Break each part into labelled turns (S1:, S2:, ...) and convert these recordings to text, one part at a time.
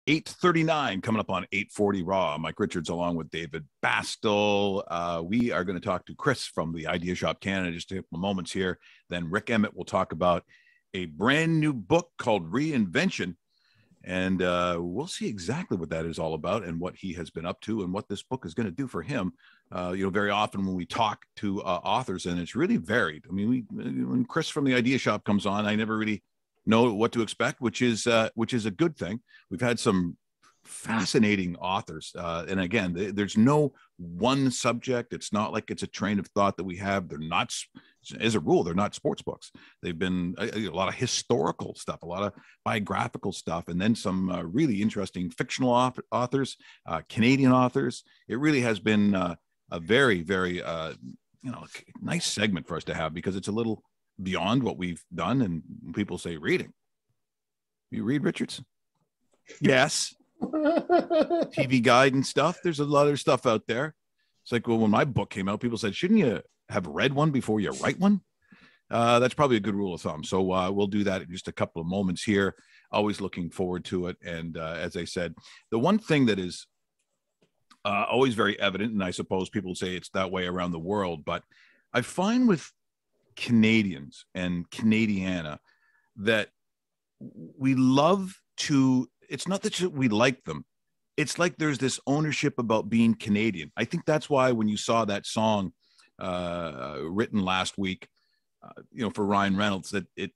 S1: 8:39 coming up on 8:40 Raw. Mike Richards along with David Bastl. We are going to talk to Chris from the Idea Shop Canada just a couple of moments here. Then Rick Emmett will talk about a brand new book called Reinvention. And we'll see exactly what that is all about and what he has been up to and what this book is going to do for him. Very often when we talk to authors, and it's really varied. I mean, when Chris from the Idea Shop comes on, I never really know what to expect, which is a good thing. We've had some fascinating authors. And again, there's no one subject. It's not like it's a train of thought that we have. They're not, as a rule, they're not sports books. They've been a lot of historical stuff, a lot of biographical stuff, and then some really interesting fictional authors, Canadian authors. It really has been a very, very, nice segment for us to have, because it's a little beyond what we've done. And people say reading. You read, Richards? Yes. TV Guide and stuff. There's a lot of stuff out there. It's like, well, when my book came out, people said, shouldn't you have read one before you write one? That's probably a good rule of thumb. So we'll do that in just a couple of moments here. Always looking forward to it. And as I said, the one thing that is always very evident, and I suppose people say it's that way around the world, but I find with Canadians and Canadiana that we love to, it's not that we like them. It's like there's this ownership about being Canadian. I think that's why when you saw that song written last week, for Ryan Reynolds, that it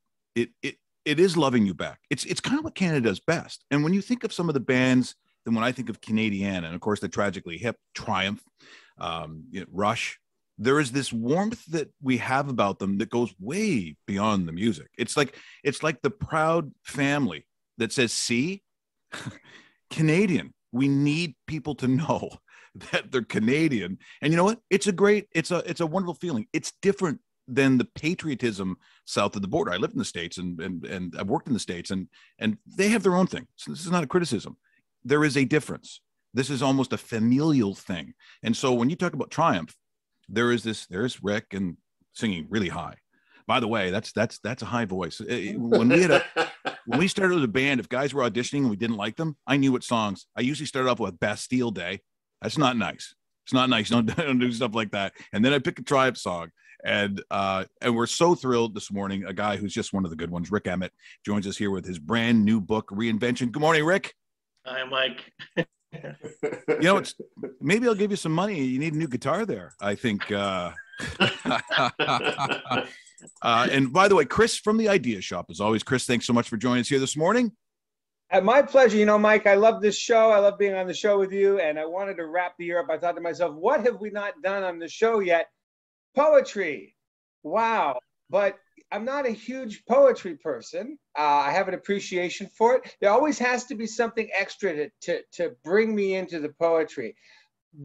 S1: is loving you back. It's kind of what Canada does best. And when you think of some of the bands, then when I think of Canadiana, and of course the Tragically Hip, Triumph, Rush, there is this warmth that we have about them that goes way beyond the music. It's like the proud family that says, see, Canadian, we need people to know that they're Canadian. And you know what? It's a wonderful feeling. It's different than the patriotism south of the border. I lived in the States and I've worked in the States, and they have their own thing. So this is not a criticism. There is a difference. This is almost a familial thing. And so when you talk about Triumph, there's Rick and singing really high. By the way, that's a high voice. When we started with a band, if guys were auditioning and we didn't like them, I knew what songs. I usually started off with Bastl Day. That's not nice. It's not nice. Don't do stuff like that. And then I pick a Triumph song. And we're so thrilled this morning. A guy who's just one of the good ones, Rick Emmett, joins us here with his brand new book, Reinvention. Good morning, Rick.
S2: Hi, Mike.
S1: Maybe I'll give you some money. You need a new guitar there, I think. And by the way, Chris from the Idea Shop, as always. Chris, thanks so much for joining us here this morning.
S3: My pleasure. Mike, I love this show. I love being on the show with you. And I wanted to wrap the year up. I thought to myself, what have we not done on the show yet? Poetry. Wow. But I'm not a huge poetry person. I have an appreciation for it. There always has to be something extra to bring me into the poetry.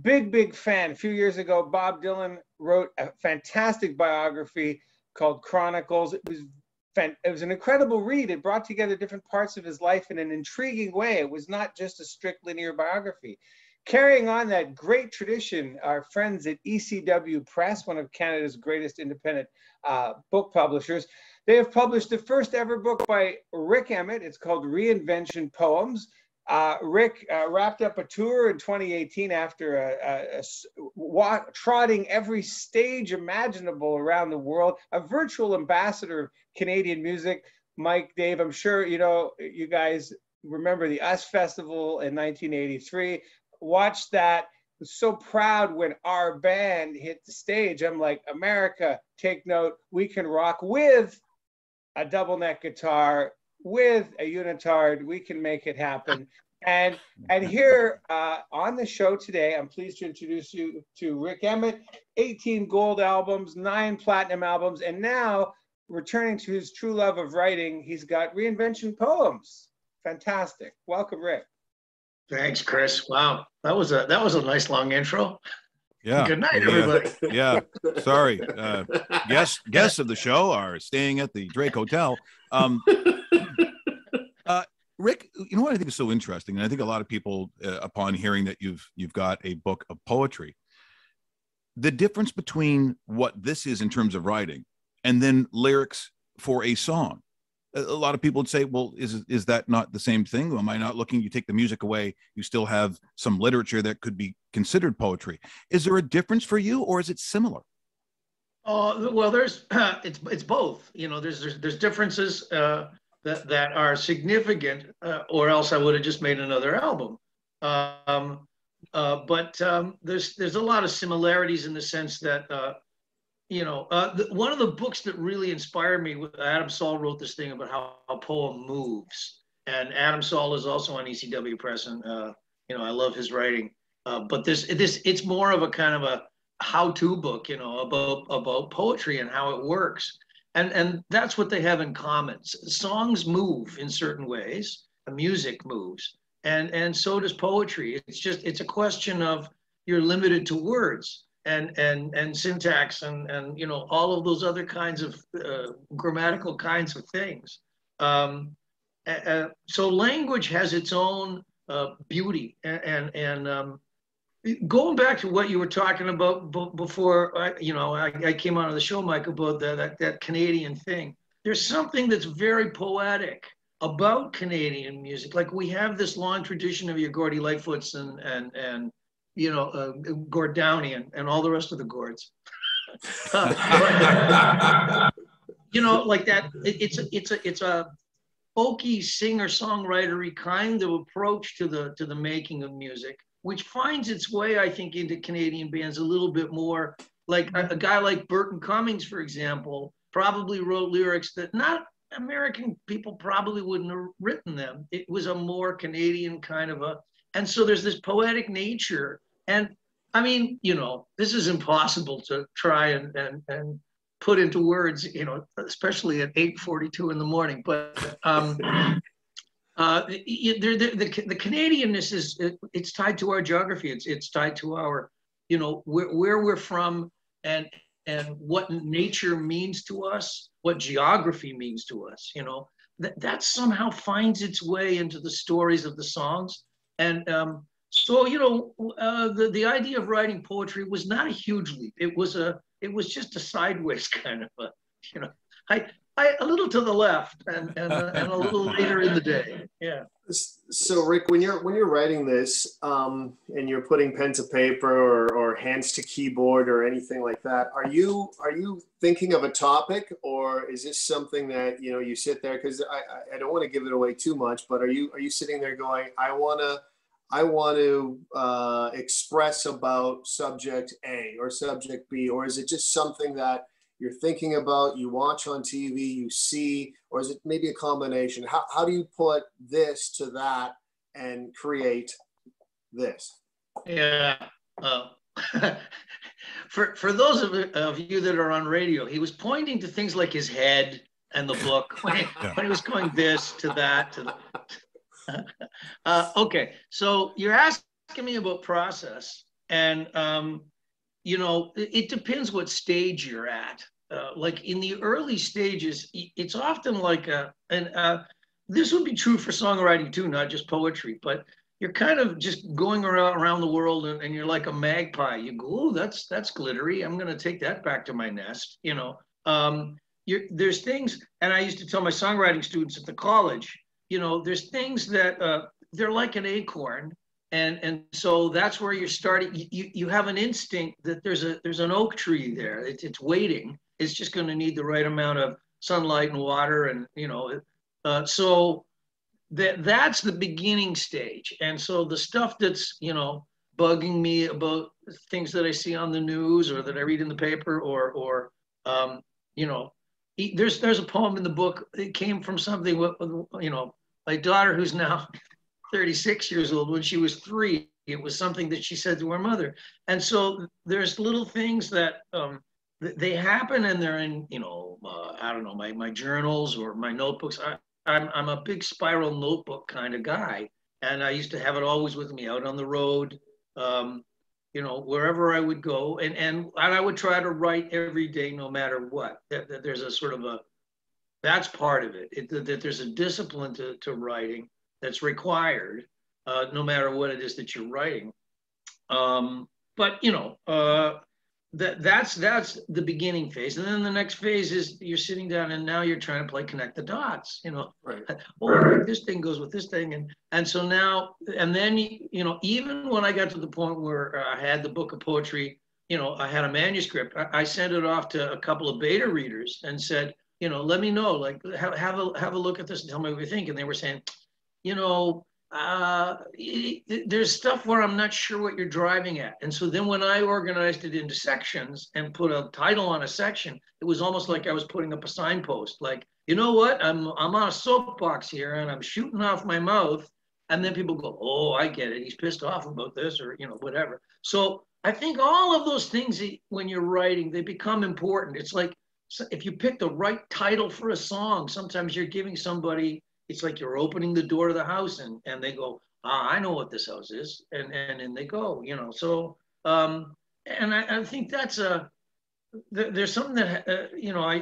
S3: Big fan. A few years ago, Bob Dylan wrote a fantastic biography called Chronicles. It was an incredible read. It brought together different parts of his life in an intriguing way. It was not just a strict linear biography. Carrying on that great tradition, our friends at ECW Press, one of Canada's greatest independent book publishers, they have published the first ever book by Rick Emmett. It's called Reinvention Poems. Rick wrapped up a tour in 2018 after trotting every stage imaginable around the world, a virtual ambassador of Canadian music. Mike, Dave, I'm sure you guys remember the US Festival in 1983. Watched that. Was so proud when our band hit the stage. I'm like, America, take note. We can rock with a double neck guitar, with a unitard. We can make it happen. And here on the show today, I'm pleased to introduce you to Rick Emmett. 18 gold albums, 9 platinum albums, and now returning to his true love of writing, he's got Reinvention Poems. Fantastic. Welcome, Rick.
S2: Thanks, Chris. Wow, that was a nice long intro.
S1: Yeah.
S2: Good night, everybody.
S1: Yeah. Sorry. Guests of the show are staying at the Drake Hotel. Rick, you know what I think is so interesting, and I think a lot of people, upon hearing that you've got a book of poetry, the difference between what this is in terms of writing and then lyrics for a song. A lot of people would say, well, is that not the same thing? Am I not looking, you take the music away, you still have some literature that could be considered poetry. Is there a difference for you, or is it similar?
S2: Well, there's it's both. You know, there's differences that are significant, or else I would have just made another album. But there's a lot of similarities in the sense that one of the books that really inspired me, Adam Saul wrote this thing about how a poem moves, and Adam Saul is also on ECW Press, and I love his writing. But it's more of a kind of a how-to book, about poetry and how it works, and that's what they have in common. Songs move in certain ways, the music moves, and so does poetry. It's a question of you're limited to words and syntax and all of those other kinds of grammatical kinds of things. So language has its own beauty, and going back to what you were talking about before, I came on the show, Mike, about that Canadian thing. There's something that's very poetic about Canadian music. Like, we have this long tradition of your Gordy Lightfoots and Gord Downey and all the rest of the Gords. Like that. It's a folky singer-songwritery kind of approach to the making of music, which finds its way, I think, into Canadian bands a little bit more. Like a guy like Burton Cummings, for example, probably wrote lyrics that not American people probably wouldn't have written them. It was a more Canadian kind of and so there's this poetic nature. And I mean, this is impossible to try and put into words, especially at 8:42 in the morning. But the Canadianness it's tied to our geography. It's tied to our, where we're from and what nature means to us, what geography means to us. That somehow finds its way into the stories of the songs. And so the idea of writing poetry was not a huge leap. It was just a sideways kind of a little to the left and a little later in the day. Yeah.
S4: So Rick, when you're writing this and you're putting pen to paper or hands to keyboard or anything like that, are you thinking of a topic, or is this something that you sit there, because I don't want to give it away too much, but are you sitting there going, I want to express about subject A or subject B, or is it just something that you're thinking about, you watch on TV, you see, or is it maybe a combination? How do you put this to that and create this?
S2: Yeah. For those of you that are on radio, he was pointing to things like his head and the book when he was going this to that to the. Okay, so you're asking me about process, and it depends what stage you're at. Like in the early stages, it's often like this would be true for songwriting too, not just poetry, but you're kind of just going around the world and you're like a magpie. You go, oh, that's glittery. I'm going to take that back to my nest. There's things, and I used to tell my songwriting students at the college, there's things that they're like an acorn. And so that's where you're starting. You have an instinct that there's an oak tree there. It's waiting. It's just going to need the right amount of sunlight and water, and so that's the beginning stage. And so the stuff that's bugging me about things that I see on the news or that I read in the paper, or there's a poem in the book. It came from something my daughter, who's now 36 years old, when she was 3, it was something that she said to her mother. And so there's little things that they happen, and they're in, I don't know, my journals or my notebooks. I'm a big spiral notebook kind of guy. And I used to have it always with me out on the road, wherever I would go. And I would try to write every day, no matter what. There's a sort of that's part of it, that there's a discipline to writing that's required, no matter what it is that you're writing. But that's the beginning phase, and then the next phase is you're sitting down and now you're trying to play connect the dots,
S4: Right.
S2: Oh, this thing goes with this thing, and so now, and then even when I got to the point where I had the book of poetry, I had a manuscript, I sent it off to a couple of beta readers and said, let me know, like have a look at this and tell me what you think. And they were saying, there's stuff where I'm not sure what you're driving at. And so then when I organized it into sections and put a title on a section, it was almost like I was putting up a signpost, like, you know what, I'm on a soapbox here and I'm shooting off my mouth. And then people go, oh, I get it, he's pissed off about this, or whatever. So I think all of those things, when you're writing, they become important. It's like, if you pick the right title for a song, sometimes you're giving somebody, it's like you're opening the door to the house, and they go, I know what this house is. And they go, so, and I think there's something that,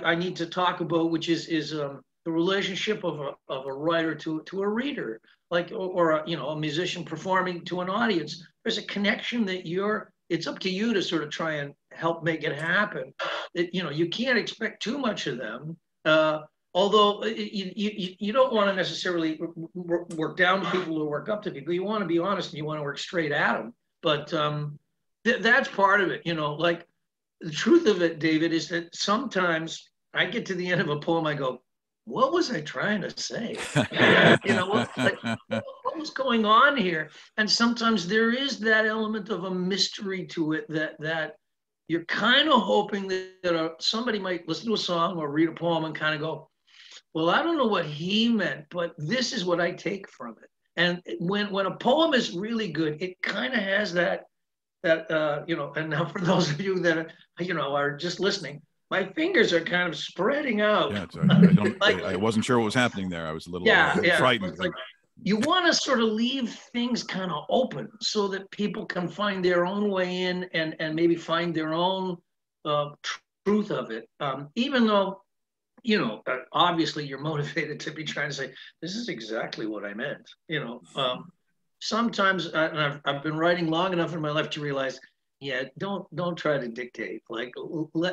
S2: I need to talk about, which is the relationship of a writer to a reader, like, or a musician performing to an audience. There's a connection that it's up to you to sort of try and help make it happen. You can't expect too much of them. Although you don't want to necessarily work down to people or work up to people. You want to be honest and you want to work straight at them. But that's part of it. Like the truth of it, David, is that sometimes I get to the end of a poem, I go, what was I trying to say? What was going on here? And sometimes there is that element of a mystery to it that you're kind of hoping that somebody might listen to a song or read a poem and kind of go, well, I don't know what he meant, but this is what I take from it. And when a poem is really good, it kind of has that, and now for those of you that are just listening, my fingers are kind of spreading out.
S1: Yeah, I wasn't sure what was happening there. I was a little frightened.
S2: It's like, you want to sort of leave things kind of open so that people can find their own way in and maybe find their own truth of it. Even though, obviously you're motivated to be trying to say, this is exactly what I meant. Sometimes, and I've been writing long enough in my life to realize, don't try to dictate. Like,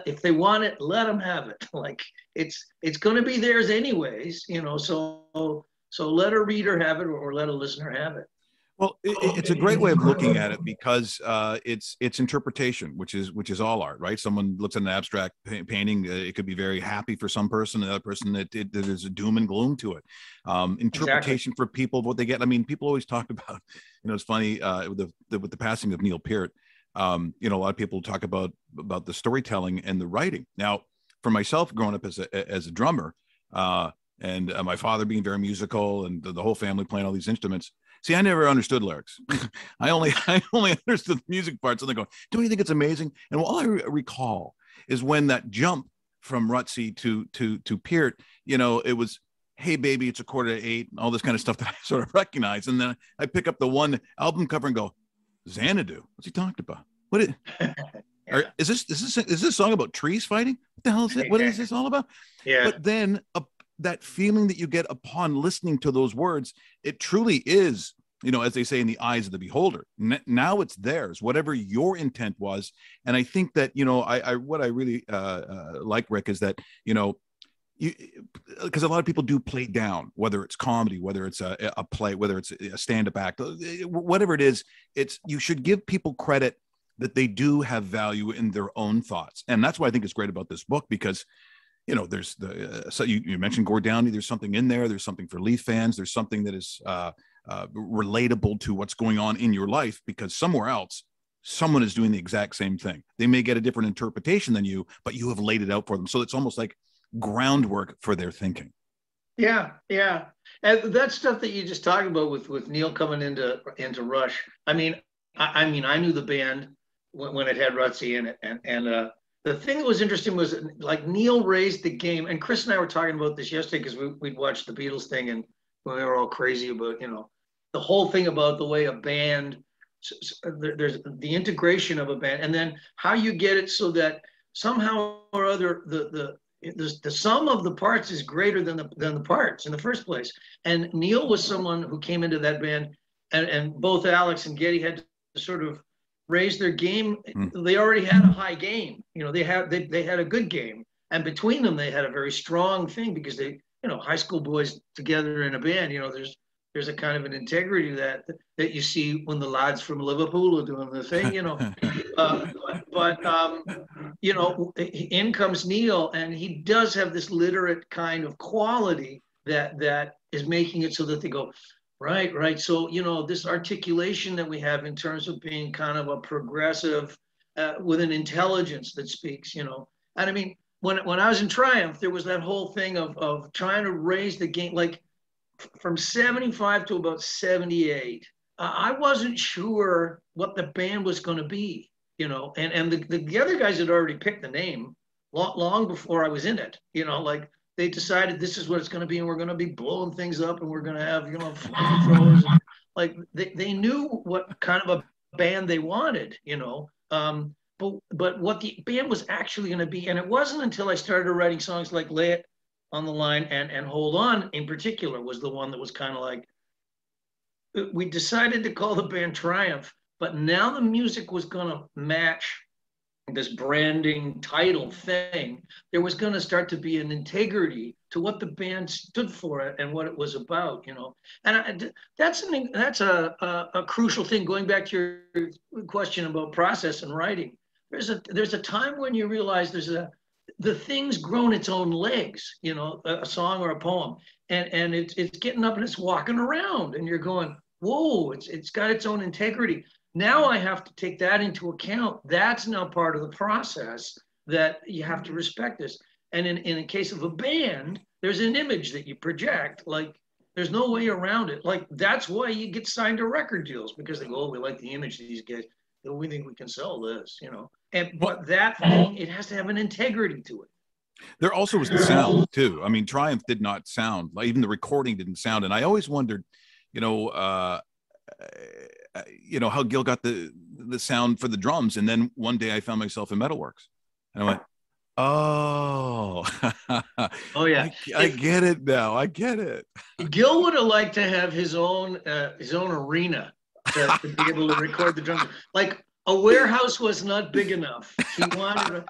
S2: if they want it, let them have it. Like, it's going to be theirs anyways, so let a reader have it or let a listener have it.
S1: Well, it's a great way of looking at it because it's interpretation, which is all art, right? Someone looks at an abstract painting, it could be very happy for some person, another person there's a doom and gloom to it. Interpretation exactly. For people, what they get. I mean, people always talk about, it's funny with the passing of Neil Peart. A lot of people talk about the storytelling and the writing. Now, for myself, growing up as a drummer, and my father being very musical, and the whole family playing all these instruments. See, I never understood lyrics. I only understood the music parts. And they go, don't you think it's amazing? And all I recall is when that jump from Rutsey to Peart, it was, hey, baby, it's 7:45, and all this kind of stuff that I sort of recognize. And then I pick up the one album cover and go, Xanadu, what's he talking about? Is this a song about trees fighting? What the hell is it? What is this all about?
S2: Yeah.
S1: But then that feeling that you get upon listening to those words, it truly is, as they say, in the eyes of the beholder. Now it's theirs, whatever your intent was. And I think that, what I really like, Rick, is that, because a lot of people do play down, whether it's comedy, whether it's a play, whether it's a stand-up act, whatever it is, you should give people credit that they do have value in their own thoughts. And that's why I think it's great about this book, because there's so you mentioned Gord Downie. There's something in there. There's something for Leaf fans. There's something that is relatable to what's going on in your life, because somewhere else, someone is doing the exact same thing. They may get a different interpretation than you, but you have laid it out for them. So it's almost like groundwork for their thinking.
S2: Yeah. And that stuff that you just talked about with Neil coming into Rush. I mean, I knew the band when it had Rutsey in it, and the thing that was interesting was, like, Neil raised the game, and Chris and I were talking about this yesterday because we'd watched the Beatles thing, and we were all crazy about, the whole thing about the way a band, there's the integration of a band, and then how you get it so that somehow or other the sum of the parts is greater than the parts in the first place. And Neil was someone who came into that band, and both Alex and Geddy had to sort of raise their game. They already had a high game. You know, they had a good game, and between them they had a very strong thing because they, you know, high school boys together in a band. You know, there's a kind of an integrity that you see when the lads from Liverpool are doing the thing. You know, you know, in comes Neil, and he does have this literate kind of quality that is making it so that they go, right. So, you know, this articulation that we have in terms of being kind of a progressive with an intelligence that speaks, you know. And I mean, when I was in Triumph, there was that whole thing of trying to raise the game, like from 75 to about 78. I wasn't sure what the band was going to be, you know, and the other guys had already picked the name long before I was in it, you know, like they decided this is what it's going to be, and we're going to be blowing things up, and we're going to have, you know, flamethrowers. Like they knew what kind of a band they wanted, you know. But what the band was actually going to be, and it wasn't until I started writing songs like "Lay It on the Line" and "Hold On" in particular was the one that was kind of like, we decided to call the band Triumph, but now the music was going to match this branding title thing. There was going to start to be an integrity to what the band stood for and what it was about, you know. And that's a crucial thing. Going back to your question about process and writing, there's a time when you realize the thing's grown its own legs, you know, a song or a poem, and it's getting up and it's walking around, and you're going, whoa, it's got its own integrity. Now I have to take that into account. That's now part of the process, that you have to respect this. And in the case of a band, there's an image that you project. Like, there's no way around it. Like, that's why you get signed to record deals, because they go, oh, we like the image of these guys. We think we can sell this, you know. But that thing, it has to have an integrity to it.
S1: There also was the sound too. I mean, Triumph did not sound like, even the recording didn't sound. And I always wondered, you know, how Gil got the sound for the drums. And then one day I found myself in Metalworks, and I went, oh,
S2: oh yeah,
S1: I get it now. I get it.
S2: Gil would have liked to have his own arena to be able to record the drums. Like, a warehouse was not big enough. He wanted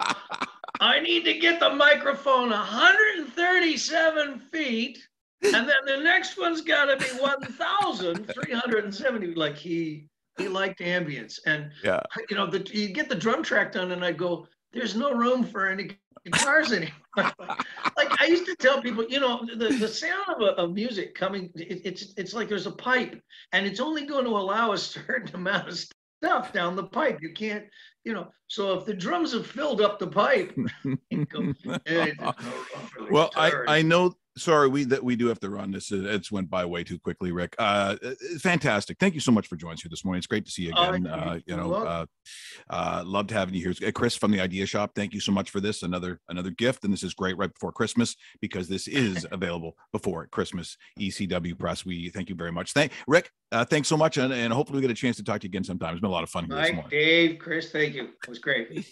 S2: I need to get the microphone 137 feet. And then the next one's got to be 1,370. Like, he liked ambience, and
S1: yeah,
S2: you know, you get the drum track done, and I go, there's no room for any guitars anymore. Like, I used to tell people, you know, the sound of music coming, it's like there's a pipe, and it's only going to allow a certain amount of stuff down the pipe. You can't, you know. So if the drums have filled up the pipe, you go, hey, there's no room for the
S1: well,
S2: guitars.
S1: I know. Sorry, we do have to run this. It's went by way too quickly, Rick. Fantastic. Thank you so much for joining us here this morning. It's great to see you again. Loved having you here. Chris from the Idea Shop, thank you so much for this. Another gift, and this is great right before Christmas, because this is available before Christmas. ECW Press. We thank you very much. Rick. Thanks so much, and hopefully we get a chance to talk to you again sometime. It's been a lot of fun here this morning.
S2: Dave, Chris, thank you. It was great.